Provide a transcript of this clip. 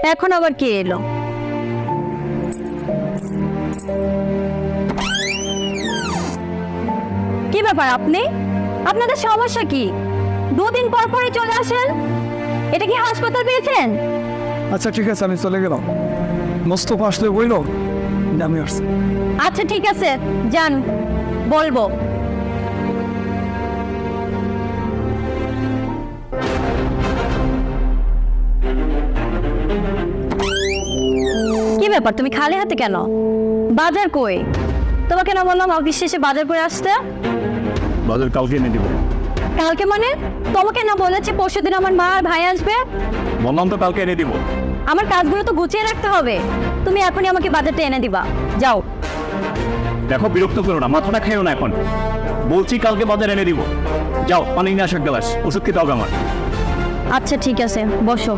এখন আবার কে এলো? কি ব্যাপার আপনি? আপনাদের সমস্যা কি? দুদিন পর পরই চলে আসেন। এটা কি হাসপাতাল পেয়েছেন? আচ্ছা ঠিক আছে, আমি চলে গেলাম। মোস্তফা আসলে বইল আমি আসছি। আচ্ছা ঠিক আছে, যান, বলবো। কি ব্যাপার, তুমি খালি হাতে কেন? বাজার কই? তোমাকে না বললাম অফিস শেষে বাজার করে আসতে? বাজার কালকে এনে দিব। কালকে মানে? তোমাকে না বলেছি পরশুদিন আমার মা আর ভাই আসবে? বললাম তো কালকে এনে দিব। আমার কাজগুলো তো গুছিয়ে রাখতে হবে। তুমি এখনই আমাকে বাজারটা এনে দিবা, যাও। দেখো, বিরক্ত করো না, মাথাটা খেয়েও না এখন। বলছি কালকে বাজার এনে দিব। যাও, পানি নিয়ে আসো এক গ্লাস, ওষুধ খেতে হবে আমার। আচ্ছা ঠিক আছে, বসো।